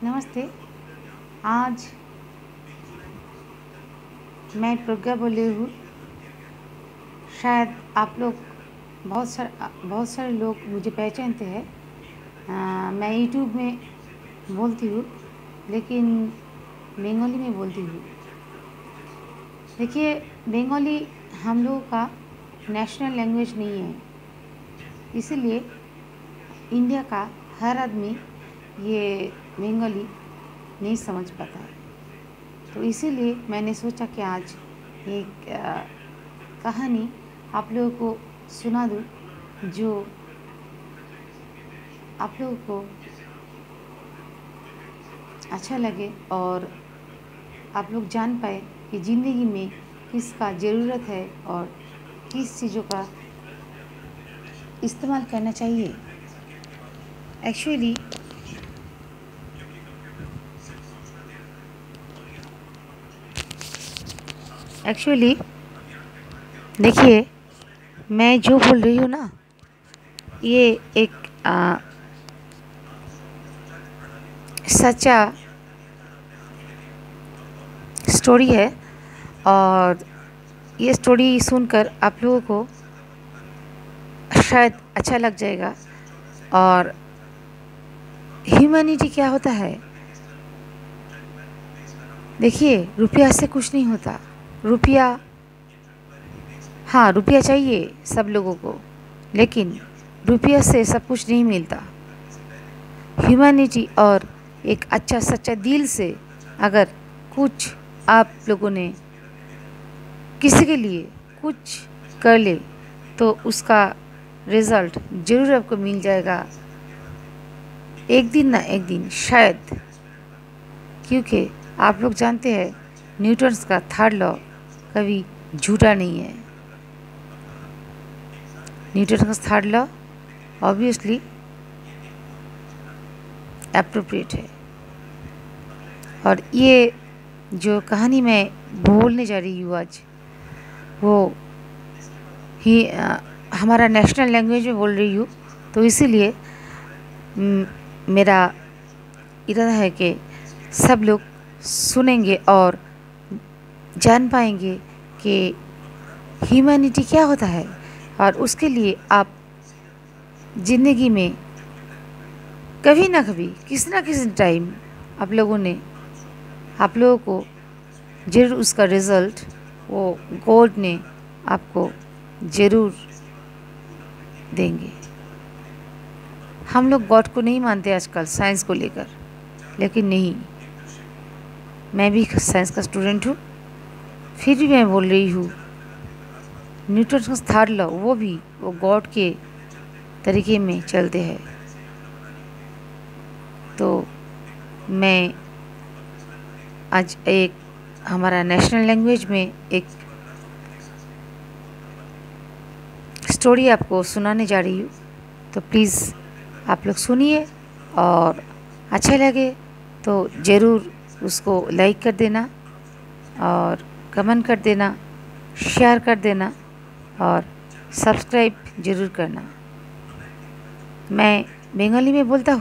नमस्ते। आज मैं प्रज्ञा बोल रही हूँ। शायद आप लोग बहुत सारे लोग मुझे पहचानते हैं। मैं यूट्यूब में बोलती हूँ, लेकिन बंगाली में बोलती हूँ। देखिए, बंगाली हम लोगों का नेशनल लैंग्वेज नहीं है, इसीलिए इंडिया का हर आदमी ये बंगाली नहीं समझ पाता है। तो इसीलिए मैंने सोचा कि आज एक कहानी आप लोगों को सुना दूँ, जो आप लोगों को अच्छा लगे और आप लोग जान पाए कि ज़िंदगी में किसका ज़रूरत है और किस चीज़ों का इस्तेमाल करना चाहिए। एक्चुअली एक्चुअली देखिए, मैं जो बोल रही हूँ ना, ये एक सच्चा स्टोरी है। और ये स्टोरी सुनकर आप लोगों को शायद अच्छा लग जाएगा। और ह्यूमैनिटी क्या होता है, देखिए, रुपया से कुछ नहीं होता। रुपया, हाँ, रुपया चाहिए सब लोगों को, लेकिन रुपया से सब कुछ नहीं मिलता। ह्यूमैनिटी और एक अच्छा सच्चा दिल से अगर कुछ आप लोगों ने किसी के लिए कुछ कर ले, तो उसका रिज़ल्ट ज़रूर आपको मिल जाएगा एक दिन ना एक दिन, शायद। क्योंकि आप लोग जानते हैं, न्यूटन्स का थर्ड लॉ कभी झूठा नहीं है। न्यूटन का थर्ड लॉ ऑब्वियसली एप्रोप्रिएट है। और ये जो कहानी मैं बोलने जा रही हूँ आज, वो ही हमारा नेशनल लैंग्वेज में बोल रही हूँ। तो इसीलिए मेरा इरादा है कि सब लोग सुनेंगे और जान पाएंगे कि ह्यूमैनिटी क्या होता है। और उसके लिए आप ज़िंदगी में कभी ना कभी, किसी ना किसी टाइम, आप लोगों को ज़रूर उसका रिज़ल्ट वो गॉड ने आपको ज़रूर देंगे। हम लोग गॉड को नहीं मानते आजकल साइंस को लेकर, लेकिन नहीं, मैं भी साइंस का स्टूडेंट हूँ, फिर भी मैं बोल रही हूँ, न्यूटन का थर्ड लॉ वो गॉड के तरीके में चलते हैं। तो मैं आज एक हमारा नेशनल लैंग्वेज में एक स्टोरी आपको सुनाने जा रही हूँ। तो प्लीज़ आप लोग सुनिए, और अच्छा लगे तो ज़रूर उसको लाइक कर देना और कमेंट कर देना, शेयर कर देना और सब्सक्राइब ज़रूर करना। मैं बंगाली में बोलती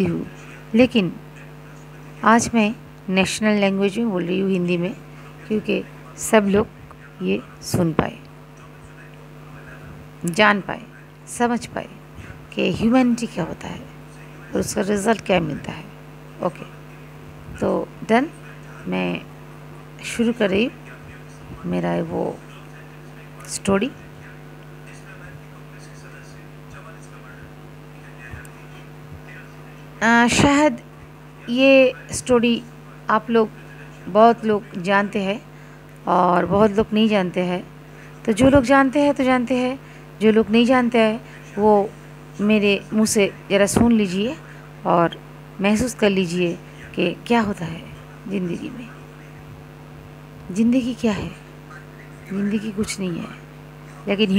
हूँ, लेकिन आज मैं नेशनल लैंग्वेज में बोल रही हूँ, हिंदी में, क्योंकि सब लोग ये सुन पाए, जान पाए, समझ पाए कि ह्यूमैनिटी क्या होता है और उसका रिज़ल्ट क्या मिलता है। ओके, तो डन, मैं शुरू कर रही हूँ मेरा वो स्टोरी। शायद ये स्टोरी आप लोग बहुत लोग जानते हैं और बहुत लोग नहीं जानते हैं। तो जो लोग जानते हैं तो जानते हैं, जो लोग नहीं जानते हैं वो मेरे मुंह से ज़रा सुन लीजिए और महसूस कर लीजिए कि क्या होता है ज़िंदगी में। ज़िंदगी क्या है? ज़िंदगी कुछ नहीं है, लेकिन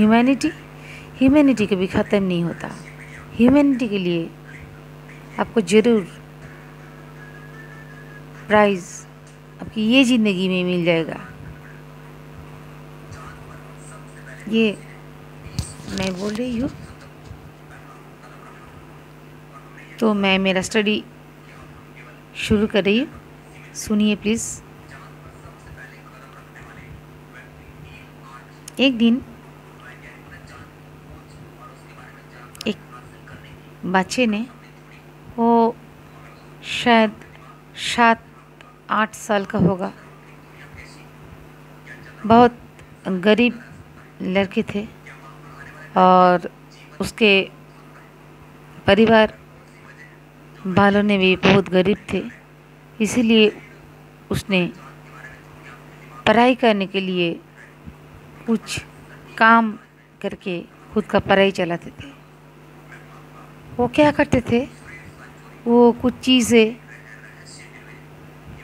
ह्यूमैनिटी कभी ख़त्म नहीं होता। ह्यूमैनिटी के लिए आपको ज़रूर प्राइज़ आपकी ये ज़िंदगी में मिल जाएगा। ये मैं बोल रही हूँ, तो मैं मेरा स्टडी शुरू कर रही हूँ, सुनिए प्लीज़। एक दिन एक बच्चे ने, वो शायद 7-8 साल का होगा, बहुत गरीब लड़के थे और उसके परिवार वालों ने भी बहुत गरीब थे। इसीलिए उसने पढ़ाई करने के लिए कुछ काम करके खुद का पढ़ाई चलाते थे। वो क्या करते थे, वो कुछ चीज़ें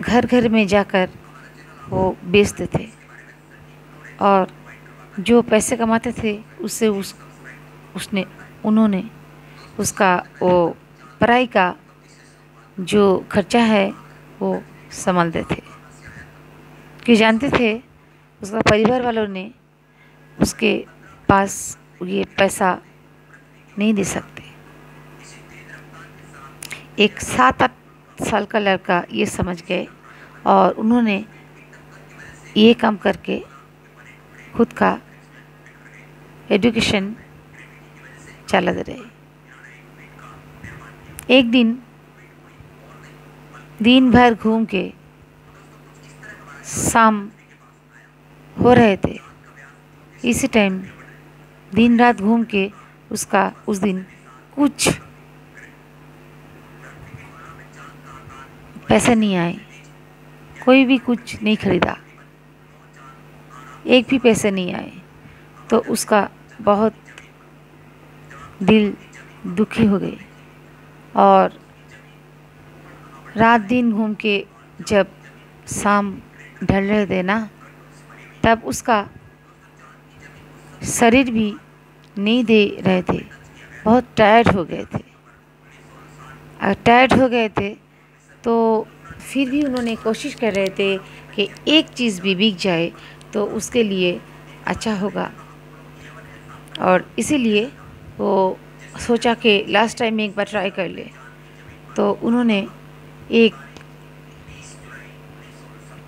घर घर में जाकर वो बेचते थे और जो पैसे कमाते थे उससे उन्होंने उसका वो पढ़ाई का जो खर्चा है वो संभालते थे। कि जानते थे उसका परिवार वालों ने उसके पास ये पैसा नहीं दे सकते। एक 7-8 साल का लड़का ये समझ गए और उन्होंने ये काम करके खुद का एजुकेशन चलाते रहे। एक दिन भर घूम के शाम हो रहे थे। इसी टाइम दिन रात घूम के उसका उस दिन कुछ पैसे नहीं आए, कोई भी कुछ नहीं खरीदा, एक भी पैसे नहीं आए। तो उसका बहुत दिल दुखी हो गई और रात दिन घूम के जब शाम ढल रहे थे ना, तब उसका शरीर भी नहीं दे रहे थे, बहुत टायर्ड हो गए थे। टायर्ड हो गए थे तो फिर भी उन्होंने कोशिश कर रहे थे कि एक चीज़ भी बिक जाए तो उसके लिए अच्छा होगा। और इसीलिए वो सोचा कि लास्ट टाइम एक बार ट्राई कर ले। तो उन्होंने एक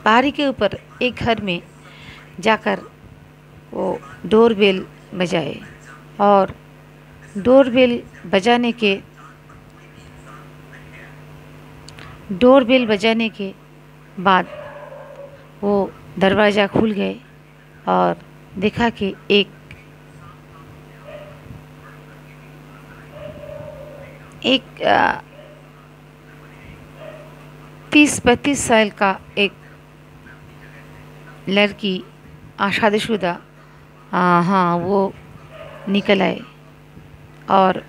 पहाड़ी के ऊपर एक घर में जाकर वो डोरबेल बजाए और डोरबेल बजाने के बाद वो दरवाज़ा खुल गए और देखा कि एक 30-32 साल का एक लड़की, शादीशुदा, हाँ, वो निकल आए और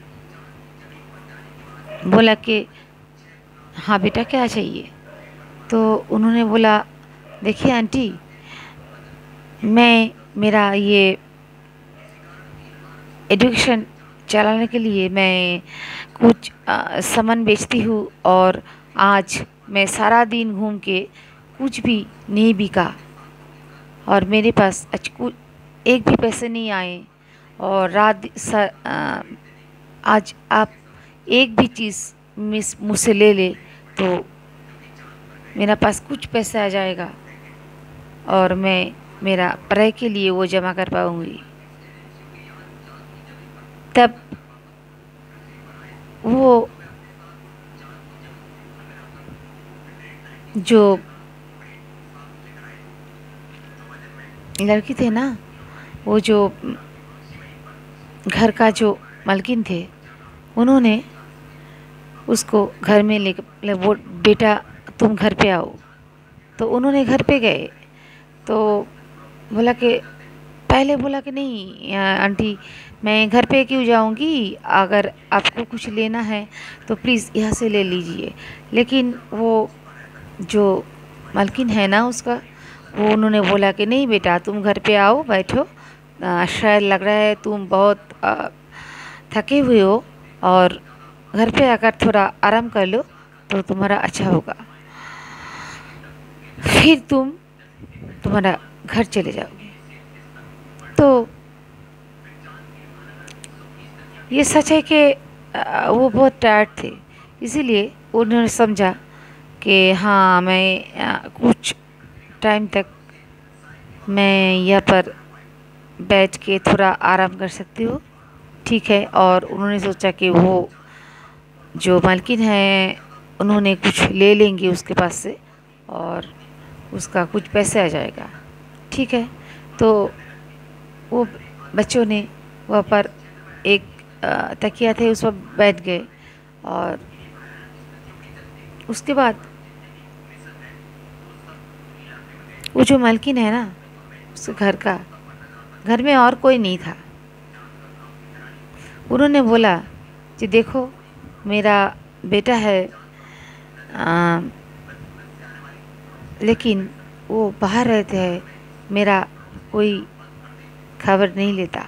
बोला कि हाँ बेटा क्या चाहिए। तो उन्होंने बोला, देखिए आंटी, मेरा ये एजुकेशन चलाने के लिए मैं कुछ सामान बेचती हूँ और आज मैं सारा दिन घूम के कुछ भी नहीं बिका और मेरे पास एक भी पैसे नहीं आए और आज आप एक भी चीज़ मुझसे ले ले तो मेरा पास कुछ पैसे आ जाएगा और मैं मेरा पढ़ाई के लिए वो जमा कर पाऊँगी। तब वो जो लड़की थे ना, वो जो घर का जो मालकिन थे, उन्होंने उसको घर में वो बेटा तुम घर पे आओ। तो उन्होंने घर पे गए तो बोला कि पहले बोला कि नहीं आंटी, मैं घर पे क्यों जाऊंगी, अगर आपको कुछ लेना है तो प्लीज़ यहाँ से ले लीजिए। लेकिन वो जो मालकिन है ना उसका, वो उन्होंने बोला कि नहीं बेटा, तुम घर पे आओ, बैठो, शायद लग रहा है तुम बहुत थके हुए हो और घर पे आकर थोड़ा आराम कर लो तो तुम्हारा अच्छा होगा, फिर तुम्हारा घर चले जाओगे। तो ये सच है कि वो बहुत टायर्ड थे, इसीलिए उन्होंने समझा कि हाँ, मैं कुछ टाइम तक मैं यहाँ पर बैठ के थोड़ा आराम कर सकती हूँ। ठीक है। और उन्होंने सोचा कि वो जो मालकिन है उन्होंने कुछ ले लेंगे उसके पास से और उसका कुछ पैसे आ जाएगा। ठीक है। तो वो बच्चों ने वहाँ पर एक तकिया थे उस पर बैठ गए और उसके बाद वो जो मालकिन है ना उस घर में और कोई नहीं था। उन्होंने बोला कि देखो, मेरा बेटा है, आ, लेकिन वो बाहर रहते हैं, मेरा कोई खबर नहीं लेता।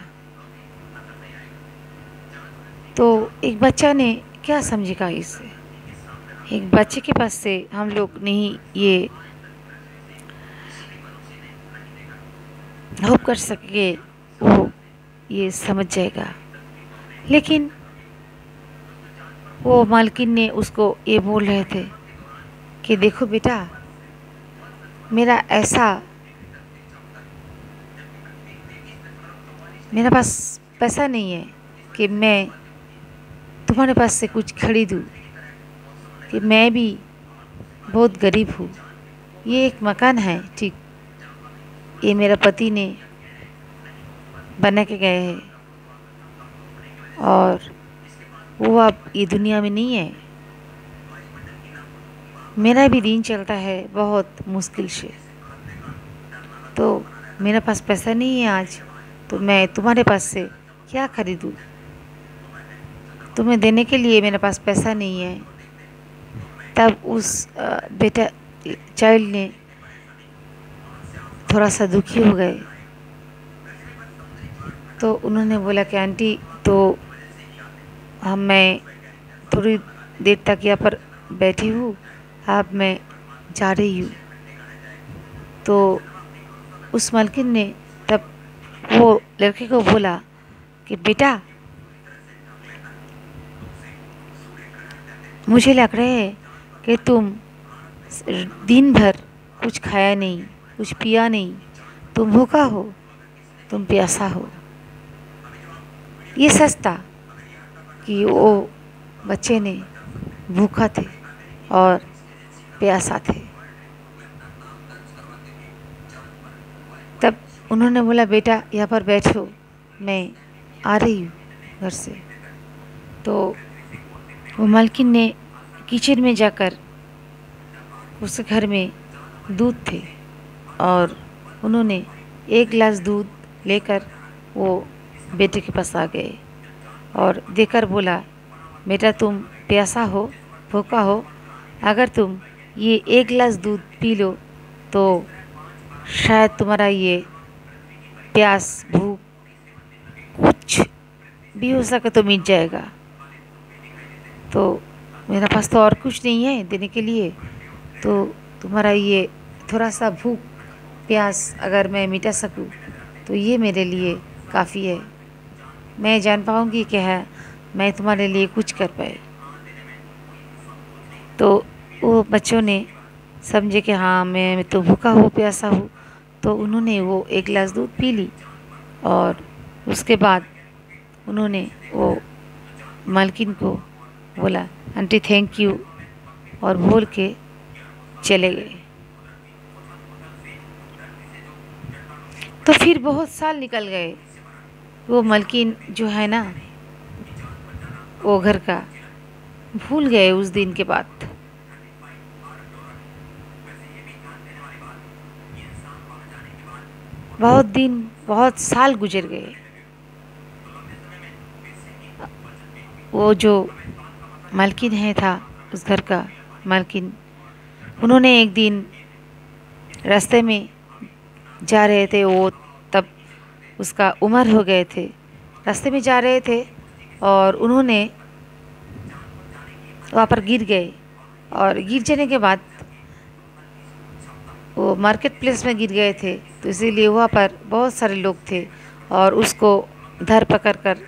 तो एक बच्चा ने क्या समझेगा इससे? एक बच्चे के पास से हम लोग नहीं ये होप कर सके वो ये समझ जाएगा। लेकिन वो मालकिन ने उसको ये बोल रहे थे कि देखो बेटा, मेरा पास पैसा नहीं है कि मैं तुम्हारे पास से कुछ खरीदूँ, कि मैं भी बहुत गरीब हूँ। ये एक मकान है, ठीक, ये मेरा पति ने बना के गए हैं और वो अब ये दुनिया में नहीं है। मेरा भी दिन चलता है बहुत मुश्किल से, तो मेरे पास पैसा नहीं है आज, तो मैं तुम्हारे पास से क्या खरीदूँ? तुम्हें देने के लिए मेरे पास पैसा नहीं है। तब उस बेटा चाइल्ड ने थोड़ा सा दुखी हो गए। तो उन्होंने बोला कि आंटी, तो मैं थोड़ी देर तक यहाँ पर बैठी हूँ, अब मैं जा रही हूँ। तो उस मालकिन ने तब वो लड़के को बोला कि बेटा, मुझे लग रहा है कि तुम दिन भर कुछ खाया नहीं, कुछ पिया नहीं, तुम भूखा हो, तुम प्यासा हो। ये सच था कि वो बच्चे ने भूखा थे और प्यासा थे। तब उन्होंने बोला बेटा यहाँ पर बैठो, मैं आ रही हूँ घर से। तो वो मालकिन ने किचन में जाकर उस घर में दूध थे और उन्होंने एक गिलास दूध लेकर वो बेटे के पास आ गए और देकर बोला, बेटा तुम प्यासा हो, भूखा हो, अगर तुम ये एक गिलास दूध पी लो तो शायद तुम्हारा ये प्यास भूख कुछ भी हो सके तो मिट जाएगा। तो मेरा पास तो और कुछ नहीं है देने के लिए, तो तुम्हारा ये थोड़ा सा भूख प्यास अगर मैं मिटा सकूं तो ये मेरे लिए काफ़ी है। मैं जान पाऊँगी कि है मैं तुम्हारे लिए कुछ कर पाए। तो वो बच्चों ने समझे कि हाँ, मैं तो भूखा हूँ, प्यासा हूँ। तो उन्होंने वो एक गिलास दूध पी ली और उसके बाद उन्होंने वो मालकिन को बोला, आंटी थैंक यू, और बोल के चले गए। तो फिर बहुत साल निकल गए। वो मालकिन जो है ना वो घर का भूल गए उस दिन के बाद। बहुत दिन, बहुत साल गुजर गए। वो जो मालकिन है था उस घर का मालकिन, उन्होंने एक दिन रास्ते में जा रहे थे, वो तब उसका उम्र हो गए थे, रास्ते में जा रहे थे और उन्होंने वहाँ पर गिर गए और गिर जाने के बाद वो मार्केट प्लेस में गिर गए थे, तो इसीलिए वहाँ पर बहुत सारे लोग थे और उसको धर पकड़ कर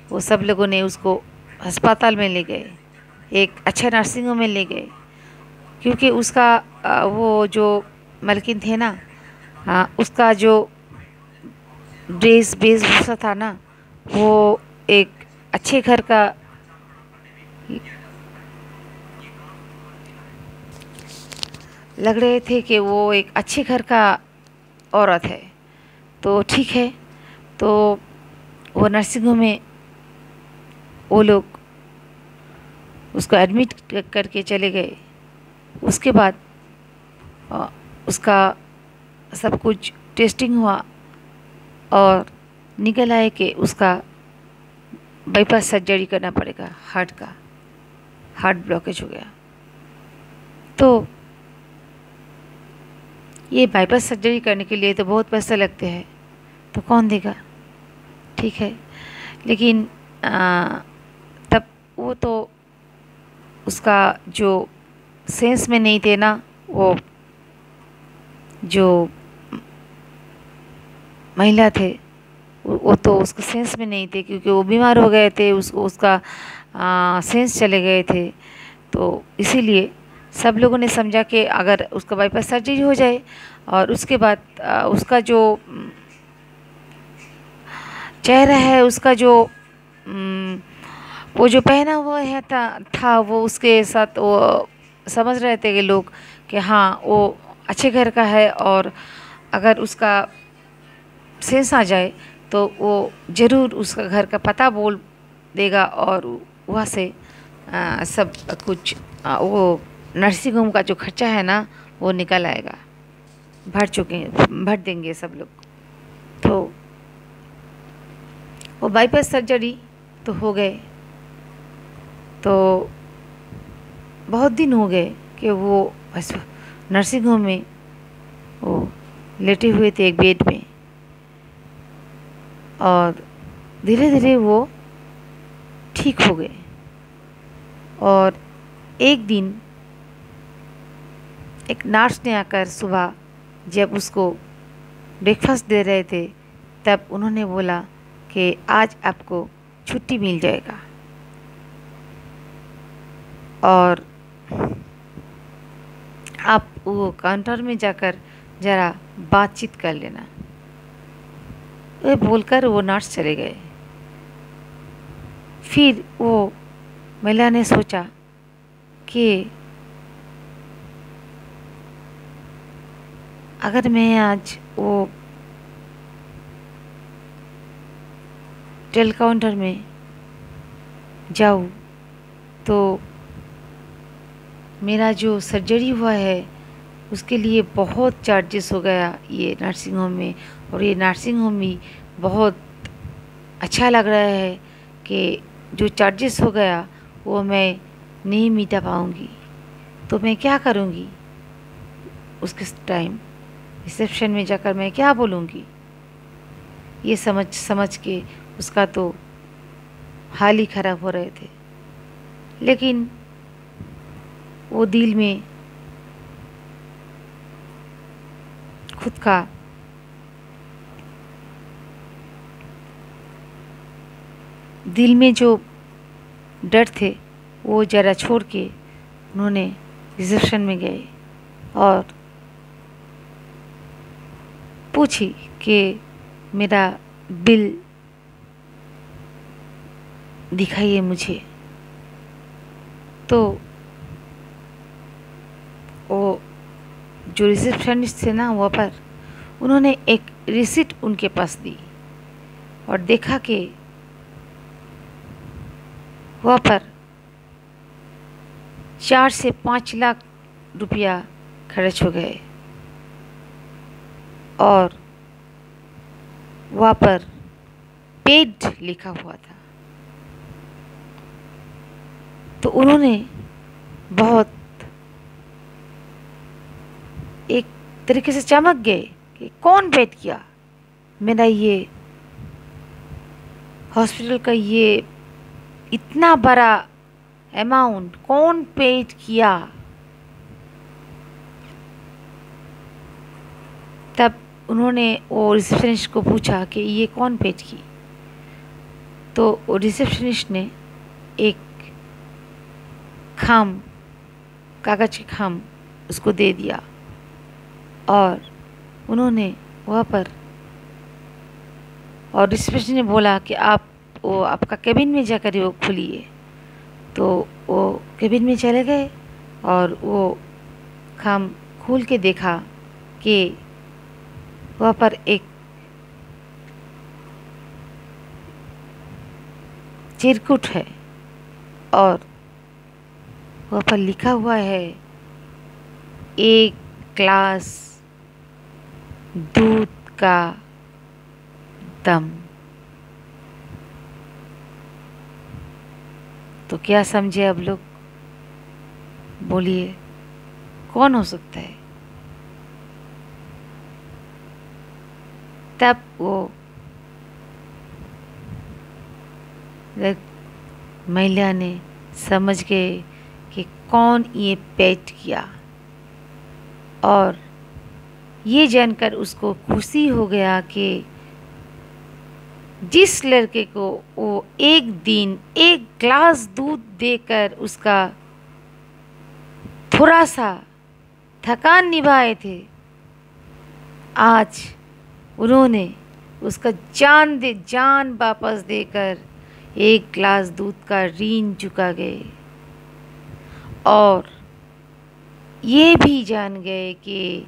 वो सब लोगों ने उसको अस्पताल में ले गए। एक अच्छा नर्सिंग होम में ले गए, क्योंकि उसका वो जो मलकिन थे ना, उसका जो वेशभूषा था ना, वो एक अच्छे घर का लग रहे थे, कि वो एक अच्छे घर का औरत है। तो ठीक है, तो वो नर्सिंग होम में वो लोग उसको एडमिट करके चले गए। उसके बाद उसका सब कुछ टेस्टिंग हुआ और निकल आए कि उसका बाईपास सर्जरी करना पड़ेगा, हार्ट ब्लॉकेज हो गया। तो ये बाईपास सर्जरी करने के लिए तो बहुत पैसा लगते हैं, तो कौन देगा? ठीक है, लेकिन तब वो तो उसका जो सेंस में नहीं थे ना, वो जो महिला थे वो तो उसको सेंस में नहीं थे, क्योंकि वो बीमार हो गए थे, उसका सेंस चले गए थे। तो इसीलिए सब लोगों ने समझा कि अगर उसका बाईपास सर्जरी हो जाए और उसके बाद उसका जो चेहरा है, उसका जो वो जो पहना हुआ है था वो उसके साथ वो समझ रहे थे कि लोग कि हाँ वो अच्छे घर का है, और अगर उसका सेंस आ जाए तो वो ज़रूर उसका घर का पता बोल देगा, और वहाँ से सब कुछ वो नर्सिंग होम का जो खर्चा है ना वो निकल आएगा। भर देंगे सब लोग। तो वो बाईपास सर्जरी तो हो गए। तो बहुत दिन हो गए कि वो बस नर्सिंग होम में वो लेटे हुए थे एक बेड में, और धीरे धीरे वो ठीक हो गए। और एक दिन एक नर्स ने आकर सुबह जब उसको ब्रेकफास्ट दे रहे थे, तब उन्होंने बोला कि आज आपको छुट्टी मिल जाएगा और आप वो काउंटर में जाकर ज़रा बातचीत कर लेना। वे बोलकर वो नर्स चले गए। फिर वो महिला ने सोचा कि अगर मैं आज वो टेल काउंटर में जाऊँ तो मेरा जो सर्जरी हुआ है उसके लिए बहुत चार्जेस हो गया ये नर्सिंग होम में, और ये नर्सिंग होम भी बहुत अच्छा लग रहा है कि जो चार्जेस हो गया वो मैं नहीं मिटा पाऊँगी, तो मैं क्या करूँगी? उसके टाइम रिसेप्शन में जाकर मैं क्या बोलूँगी? ये समझ के उसका तो हाल ही ख़राब हो रहे थे। लेकिन वो दिल में खुद का दिल में जो डर थे वो ज़रा छोड़ के उन्होंने रिसेप्शन में गए और पूछी कि मेरा बिल दिखाइए मुझे। तो वो जो रिसेप्शनिस्ट थे ना वहाँ पर, उन्होंने एक रिसीट उनके पास दी और देखा कि वहाँ पर 4 से 5 लाख रुपया खर्च हो गए और वहाँ पर पेड लिखा हुआ था। तो उन्होंने बहुत एक तरीके से चमक गए कि कौन पेड किया मेरा ये हॉस्पिटल का ये इतना बड़ा अमाउंट, कौन पेड किया? तब उन्होंने वो रिसेप्शनिस्ट को पूछा कि ये कौन पेड की? तो वो रिसेप्शनिस्ट ने एक खाम, कागज़ की खाम उसको दे दिया और उन्होंने वहाँ पर, और रिसेप्शन ने बोला कि आप वो आपका केबिन में जाकर वो खोलिए। तो वो केबिन में चले गए और वो खाम खोल के देखा कि वहाँ पर एक चिरकुट है और वहाँ पर लिखा हुआ है 1 ग्लास दूध का दम। तो क्या समझे अब लोग? बोलिए कौन हो सकता है? तब वो महिला ने समझ गए कि कौन ये पेट किया, और ये जानकर उसको खुशी हो गया कि जिस लड़के को वो एक दिन 1 ग्लास दूध देकर उसका थोड़ा सा थकान निभाए थे, आज उन्होंने उसका जान वापस देकर 1 ग्लास दूध का ऋण चुका गए। और ये भी जान गए कि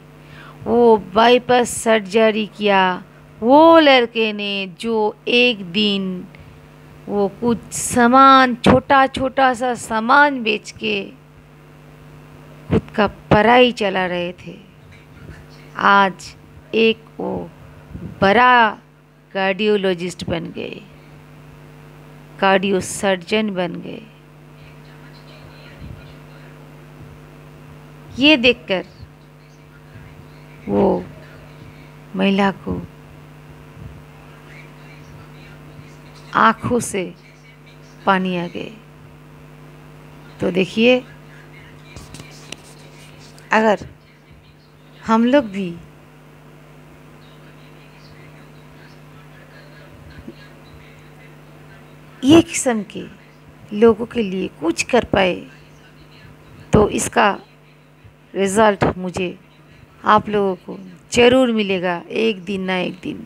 वो बाईपास सर्जरी किया वो लड़के ने जो एक दिन वो कुछ सामान, छोटा सा सामान बेच के खुद का पढ़ाई चला रहे थे, आज एक वो बड़ा कार्डियोलॉजिस्ट बन गए, कार्डियो सर्जन बन गए। ये देखकर वो महिला को आँखों से पानी आ गए। तो देखिए, अगर हम लोग भी ये किस्म के लोगों के लिए कुछ कर पाए तो इसका रिज़ल्ट मुझे आप लोगों को ज़रूर मिलेगा एक दिन ना एक दिन।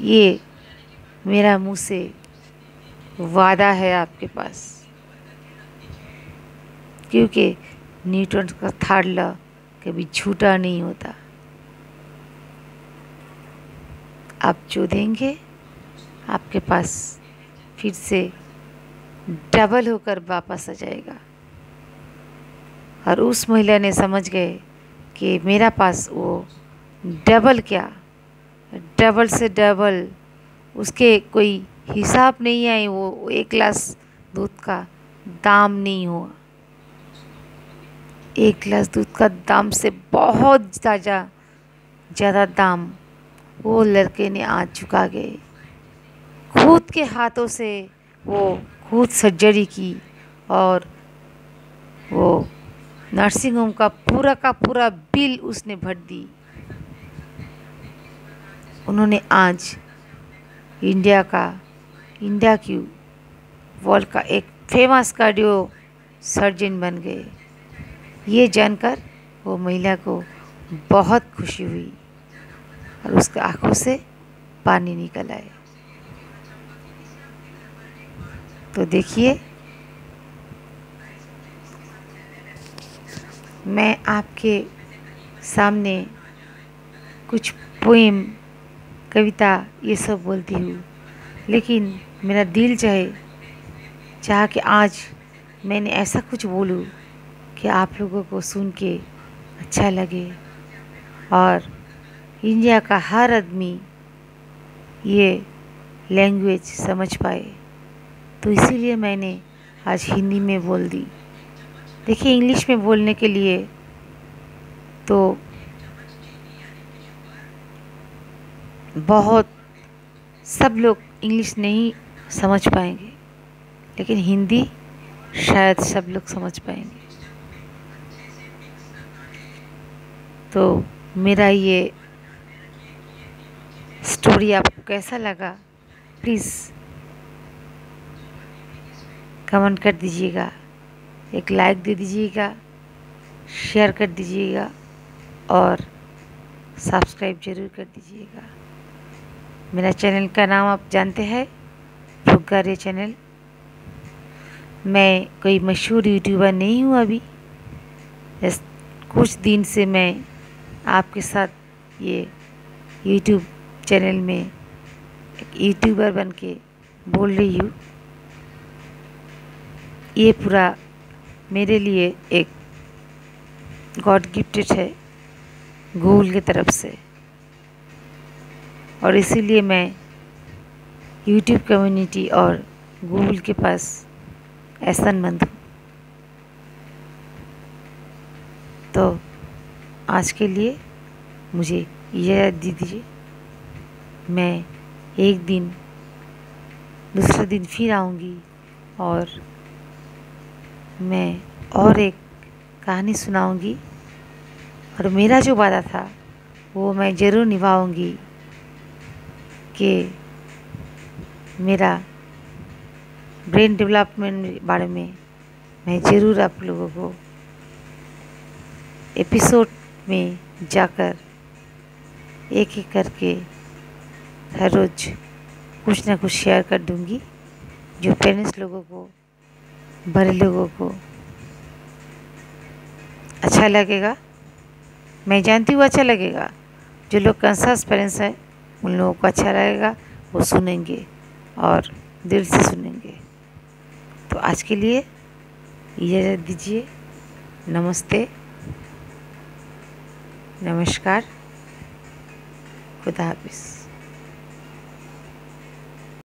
ये मेरा मुंह से वादा है आपके पास, क्योंकि न्यूटन का 3rd लॉ कभी झूठा नहीं होता। आप जो देंगे आपके पास फिर से डबल होकर वापस आ जाएगा। और उस महिला ने समझ गए कि मेरा पास वो डबल क्या, डबल से डबल, उसके कोई हिसाब नहीं आई, वो 1 ग्लास दूध का दाम नहीं हुआ। 1 ग्लास दूध का दाम से बहुत ज़्यादा दाम वो लड़के ने आज चुका गए। खुद के हाथों से वो खुद सर्जरी की और वो नर्सिंग होम का पूरा बिल उसने भर दी। उन्होंने आज इंडिया की वर्ल्ड का एक फेमस कार्डियो सर्जन बन गए। ये जानकर वो महिला को बहुत खुशी हुई और उसके आंखों से पानी निकल आए। तो देखिए, मैं आपके सामने कुछ पोएम, कविता ये सब बोलती हूँ, लेकिन मेरा दिल चाह कि आज मैंने ऐसा कुछ बोलूँ कि आप लोगों को सुन के अच्छा लगे और इंडिया का हर आदमी ये लैंग्वेज समझ पाए। तो इसीलिए मैंने आज हिंदी में बोल दी। देखिए, इंग्लिश में बोलने के लिए तो बहुत सब लोग इंग्लिश नहीं समझ पाएंगे, लेकिन हिंदी शायद सब लोग समझ पाएंगे। तो मेरा ये स्टोरी आपको कैसा लगा, प्लीज़ कमेंट कर दीजिएगा, एक लाइक दे दीजिएगा, शेयर कर दीजिएगा और सब्सक्राइब ज़रूर कर दीजिएगा। मेरा चैनल का नाम आप जानते हैं, फुग्गारे चैनल। मैं कोई मशहूर यूट्यूबर नहीं हूँ अभी, बस कुछ दिन से मैं आपके साथ ये यूट्यूब चैनल में एक यूट्यूबर बन के बोल रही हूँ। ये पूरा मेरे लिए एक गॉड गिफ्टेड है गूगल की तरफ से, और इसीलिए मैं यूट्यूब कम्युनिटी और गूगल के पास एहसानमंद हूँ। तो आज के लिए मुझे इजाज़त दीजिए। मैं एक दिन दूसरे दिन फिर आऊँगी और मैं और एक कहानी सुनाऊँगी, और मेरा जो वादा था वो मैं ज़रूर निभाऊँगी कि मेरा ब्रेन डेवलपमेंट बारे में मैं ज़रूर आप लोगों को एपिसोड में जाकर एक एक करके हर रोज़ कुछ ना कुछ शेयर कर दूँगी, जो पेरेंट्स लोगों को, बड़े लोगों को अच्छा लगेगा। मैं जानती हूँ अच्छा लगेगा, जो लोग कॉन्शियस पेरेंट्स हैं उन लोगों को अच्छा लगेगा, वो सुनेंगे और दिल से सुनेंगे। तो आज के लिए इजाज़त दीजिए। नमस्ते, नमस्कार, खुदा हाफिज़।